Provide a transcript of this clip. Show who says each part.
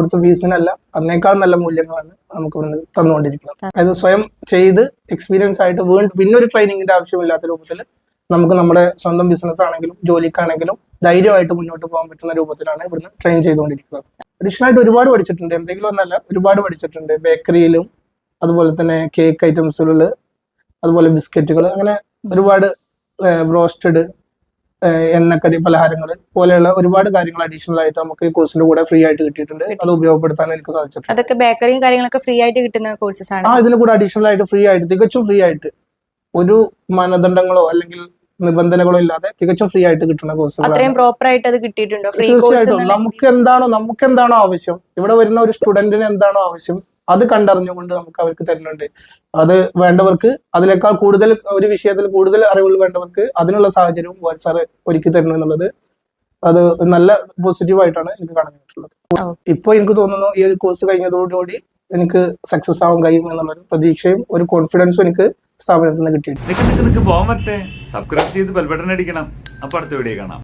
Speaker 1: കൊടുത്ത ഫീസിനല്ല അതിനേക്കാൾ നല്ല മൂല്യങ്ങളാണ് നമുക്ക് ഇവിടുന്ന് തന്നുകൊണ്ടിരിക്കുന്നത്. അതായത് സ്വയം ചെയ്ത് എക്സ്പീരിയൻസ് ആയിട്ട് വീണ്ടും പിന്നൊരു ട്രെയിനിങ്ങിന്റെ ആവശ്യമില്ലാത്ത രൂപത്തിൽ നമുക്ക് നമ്മുടെ സ്വന്തം ബിസിനസ് ആണെങ്കിലും ജോലിക്കാണെങ്കിലും ധൈര്യമായിട്ട് മുന്നോട്ട് പോകാൻ പറ്റുന്ന രൂപത്തിലാണ് ഇവിടുന്ന് ട്രെയിൻ ചെയ്തുകൊണ്ടിരിക്കുന്നത്. അഡീഷണൽ ആയിട്ട് ഒരുപാട് പഠിച്ചിട്ടുണ്ട്, എന്തെങ്കിലും ഒന്നല്ല, ഒരുപാട് പഠിച്ചിട്ടുണ്ട്. ബേക്കറിയിലും അതുപോലെ തന്നെ കേക്ക് ഐറ്റംസുകൾ, അതുപോലെ ബിസ്ക്കറ്റുകൾ, അങ്ങനെ ഒരുപാട് ബ്രോസ്റ്റഡ്, എണ്ണക്കടി പലഹാരങ്ങൾ പോലെയുള്ള ഒരുപാട് കാര്യങ്ങൾ അഡീഷണൽ ആയിട്ട് നമുക്ക് ഈ കോഴ്സിന്റെ കൂടെ ഫ്രീ ആയിട്ട് കിട്ടിയിട്ടുണ്ട്. അത് ഉപയോഗപ്പെടുത്താൻ എനിക്ക് സാധിച്ചിട്ടുണ്ട്.
Speaker 2: അതൊക്കെ ബേക്കറിയും കാര്യങ്ങളൊക്കെ ഫ്രീ ആയിട്ട് കിട്ടുന്ന കോഴ്സസ് ആണ്.
Speaker 1: ഇതിന് കൂടെ അഡീഷണൽ ആയിട്ട് ഫ്രീ ആയിട്ട്, തികച്ചും ഫ്രീ ആയിട്ട്, ഒരു മാനദണ്ഡങ്ങളോ അല്ലെങ്കിൽ നിബന്ധനകളോ ഇല്ലാതെ തികച്ചും ഫ്രീ ആയിട്ട് കിട്ടുന്ന കോഴ്സുകൾ.
Speaker 2: അത്രയും പ്രോപ്പർ ആയിട്ട് അത് കിട്ടിയിട്ടുണ്ടോ?
Speaker 1: തീർച്ചയായിട്ടും നമുക്ക് എന്താണോ ആവശ്യം, ഇവിടെ വരുന്ന ഒരു സ്റ്റുഡന്റിന് എന്താണോ ആവശ്യം അത് കണ്ടറിഞ്ഞുകൊണ്ട് നമുക്ക് അവർക്ക് തരുന്നുണ്ട്. അത് വേണ്ടവർക്ക് അതിനേക്കാൾ കൂടുതൽ ഒരു വിഷയത്തിൽ കൂടുതൽ അറിവുകൾ വേണ്ടവർക്ക് അതിനുള്ള സാഹചര്യവും സാർ ഒരുക്കി തരുന്നു എന്നുള്ളത് അത് നല്ല പോസിറ്റീവായിട്ടാണ് എനിക്ക് കാണാൻ പറ്റുള്ളത്. ഇപ്പൊ എനിക്ക് തോന്നുന്നു ഈ ഒരു കോഴ്സ് കഴിഞ്ഞതോടുകൂടി എനിക്ക് സക്സസ് ആവാൻ കഴിയും എന്നുള്ളൊരു പ്രതീക്ഷയും ഒരു കോൺഫിഡൻസും എനിക്ക് സ്ഥാപനത്തിൽ നിന്ന് കിട്ടിയിട്ടുണ്ട്.
Speaker 3: പോകാൻ പറ്റേ സബ്സ്ക്രൈബ് ചെയ്ത് ബെൽ ബട്ടൺ അടിക്കണം. അപ്പൊ അടുത്ത വീഡിയോ കാണാം.